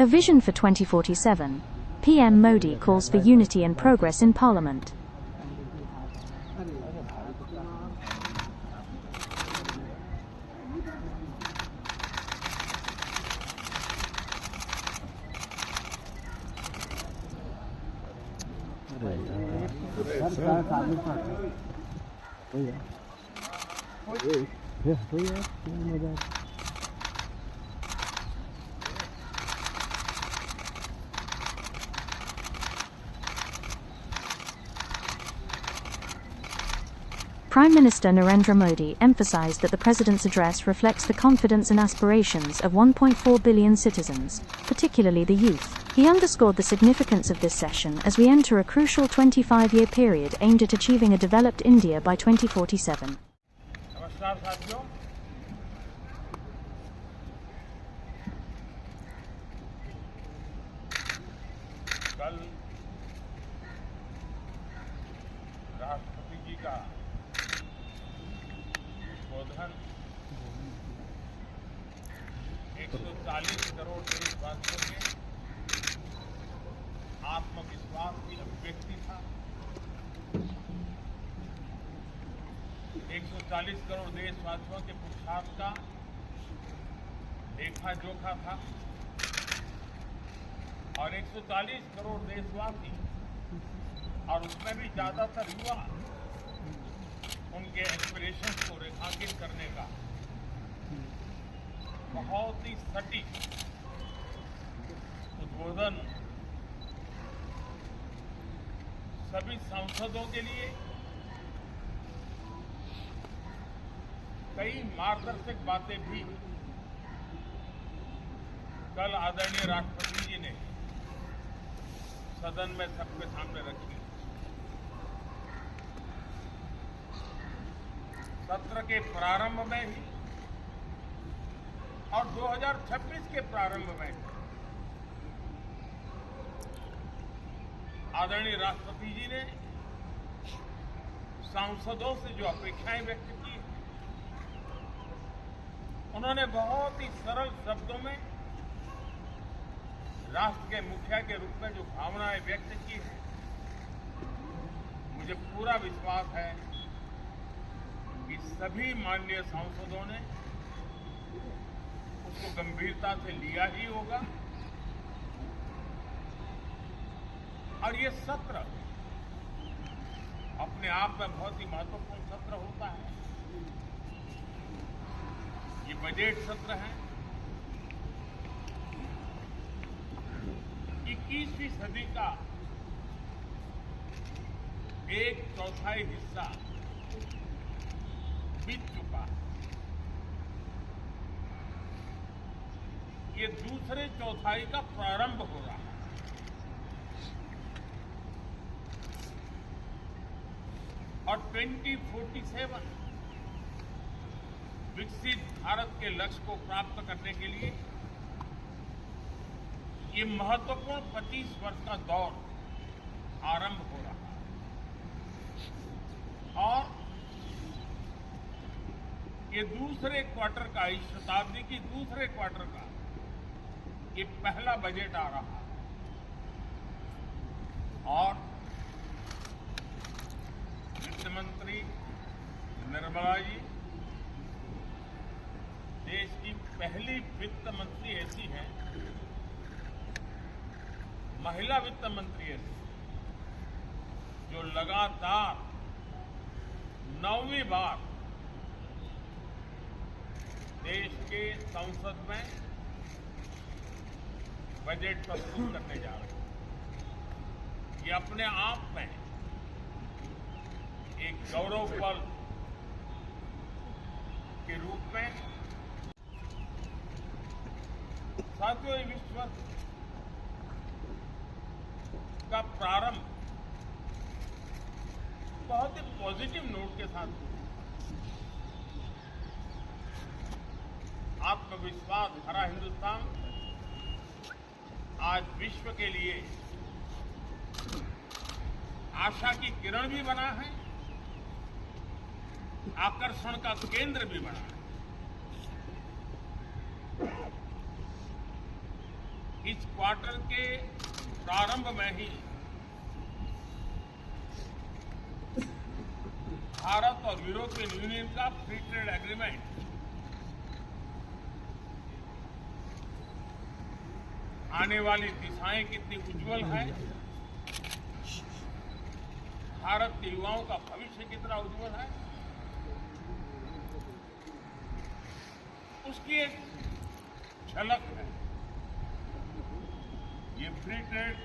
A vision for 2047. PM Modi calls for unity and progress in Parliament. Prime Minister Narendra Modi emphasized that the President's address reflects the confidence and aspirations of 1.4 billion citizens, particularly the youth. He underscored the significance of this session as we enter a crucial 25-year period aimed at achieving a developed India by 2047. नमस्कार साथियों, कल राष्ट्रपति जी का उद्बोधन 140 करोड़ देशवासियों के आत्मविश्वास की अभिव्यक्ति था। 140 करोड़ देशवासियों के पुरुषार्थ का लेखा जोखा था और 140 करोड़ देशवासी और उसमें भी ज्यादातर युवा उनके एस्पिरेशंस को रेखांकित करने का बहुत ही सटीक उद्बोधन सभी सांसदों के लिए कई मार्गदर्शक बातें भी कल आदरणीय राष्ट्रपति जी ने सदन में सबके सामने रखी। सत्र के प्रारंभ में ही और 2026 के प्रारंभ में ही आदरणीय राष्ट्रपति जी ने सांसदों से जो अपेक्षाएं व्यक्त की, उन्होंने बहुत ही सरल शब्दों में राष्ट्र के मुखिया के रूप में जो भावनाएं व्यक्त की है, मुझे पूरा विश्वास है कि सभी माननीय सांसदों ने उसको गंभीरता से लिया ही होगा और ये सत्र अपने आप में बहुत ही महत्वपूर्ण सत्र होता है। ये बजट सत्र है। 21वीं सदी का एक चौथाई हिस्सा बीत चुका है। ये दूसरे चौथाई का प्रारंभ हो रहा है और 2047 विकसित भारत के लक्ष्य को प्राप्त करने के लिए ये महत्वपूर्ण 25 वर्ष का दौर आरंभ हो रहा है और ये दूसरे क्वार्टर का, इस शताब्दी की दूसरे क्वार्टर का ये पहला बजट आ रहा है और वित्त मंत्री निर्मला जी देश की पहली वित्त मंत्री ऐसी हैं, महिला वित्त मंत्री ऐसी जो लगातार 9वीं बार देश के संसद में बजट प्रस्तुत करने जा रहे हैं। ये अपने आप में एक गौरव पल के रूप में साथियों, विश्व का प्रारंभ बहुत ही पॉजिटिव नोट के साथ हुआ। आत्मविश्वास भरा हिंदुस्तान आज विश्व के लिए आशा की किरण भी बना है, आकर्षण का केंद्र भी बना है। इस क्वार्टर के प्रारंभ में ही भारत और यूरोपियन यूनियन का फ्री ट्रेड एग्रीमेंट आने वाली दिशाएं कितनी उज्जवल है, भारत के युवाओं का भविष्य कितना उज्जवल है, उसकी एक झलक है। ये फ्री ट्रेड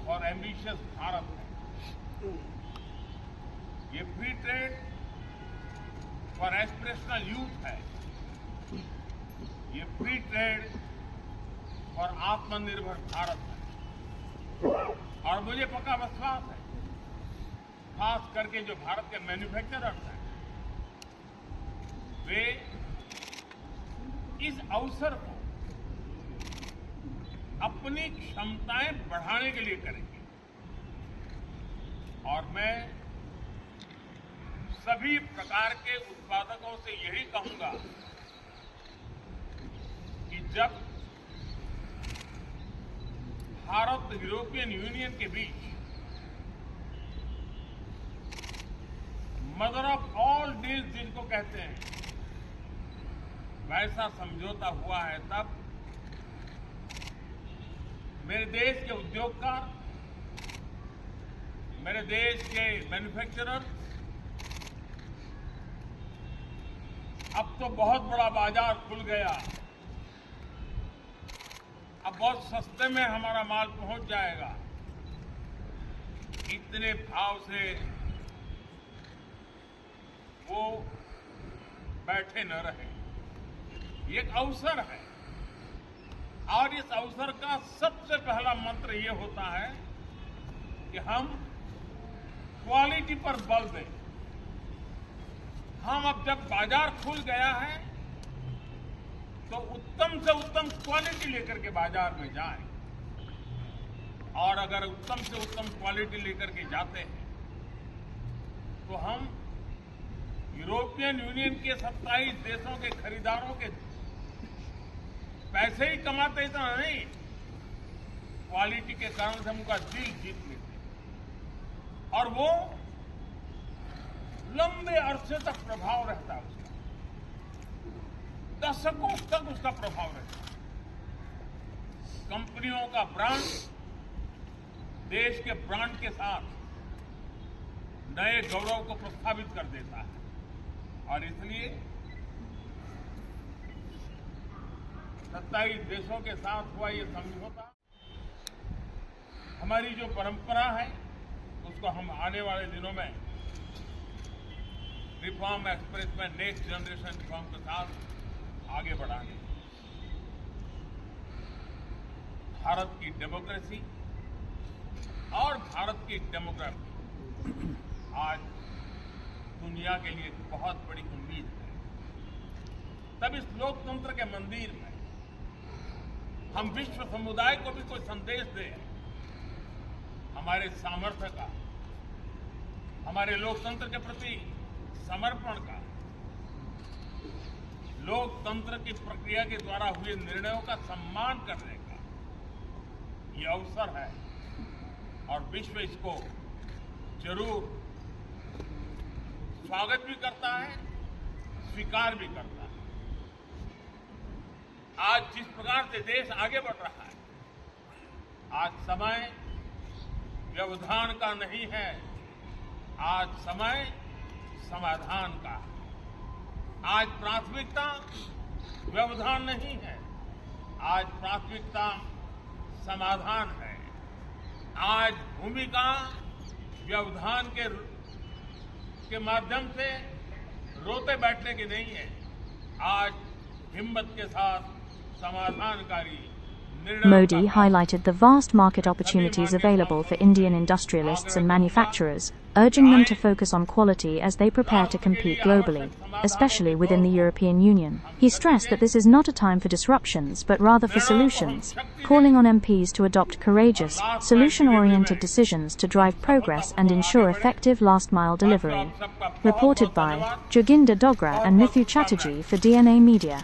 और एम्बिशियस भारत है। ये free trade for aspirational youth है। ये फ्री ट्रेड और आत्मनिर्भर भारत है। और मुझे पक्का विश्वास है, खास करके जो भारत के मैन्युफैक्चरर्स हैं, वे इस अवसर को अपनी क्षमताएं बढ़ाने के लिए करेंगे। और मैं सभी प्रकार के उत्पादकों से यही कहूंगा कि जब भारत यूरोपियन यूनियन के बीच मदर ऑफ ऑल डील्स जिनको कहते हैं, वैसा समझौता हुआ है, तब मेरे देश के उद्योगकार, मेरे देश के मैन्युफैक्चरर अब तो बहुत बड़ा बाजार खुल गया। अब बहुत सस्ते में हमारा माल पहुंच जाएगा। इतने भाव से वो बैठे न रहे। ये एक अवसर है और इस अवसर का सबसे पहला मंत्र ये होता है कि हम क्वालिटी पर बल दें। हम अब जब बाजार खुल गया है तो उत्तम से उत्तम क्वालिटी लेकर के बाजार में जाएं। और अगर उत्तम से उत्तम क्वालिटी लेकर के जाते हैं तो हम यूरोपियन यूनियन के 27 देशों के खरीदारों के पैसे ही कमाते इतना नहीं, क्वालिटी के कारण से हम उनका दिल जीत लेते और वो लंबे अरसे तक प्रभाव रहता है, उसका दशकों तक उसका प्रभाव रहता है। कंपनियों का ब्रांड देश के ब्रांड के साथ नए गौरव को प्रस्तावित कर देता है। और इसलिए 27 देशों के साथ हुआ ये समझौता हमारी जो परंपरा है उसको हम आने वाले दिनों में रिफॉर्म एक्सप्रेस में नेक्स्ट जनरेशन रिफॉर्म के साथ आगे बढ़ाएंगे। भारत की डेमोक्रेसी और भारत की डेमोग्राफी आज दुनिया के लिए बहुत बड़ी उम्मीद है। तब इस लोकतंत्र के मंदिर में हम विश्व समुदाय को भी कोई संदेश दें हमारे सामर्थ्य का, हमारे लोकतंत्र के प्रति समर्पण का, लोकतंत्र की प्रक्रिया के द्वारा हुए निर्णयों का सम्मान करने का ये अवसर है। और विश्व इसको जरूर स्वागत भी करता है, स्वीकार भी करता है। आज जिस प्रकार से देश आगे बढ़ रहा है, आज समय व्यवधान का नहीं है, आज समय समाधान का है। आज प्राथमिकता व्यवधान नहीं है, आज प्राथमिकता समाधान है। आज भूमिका व्यवधान के माध्यम से रोते बैठने की नहीं है, आज हिम्मत के साथ समाधानकारी। Modi highlighted the vast market opportunities available for Indian industrialists and manufacturers, urging them to focus on quality as they prepare to compete globally, especially within the European Union. He stressed that this is not a time for disruptions but rather for solutions, calling on MPs to adopt courageous, solution-oriented decisions to drive progress and ensure effective last-mile delivery. Reported by Joginder Dogra and Mithu Chatterjee for DNA Media.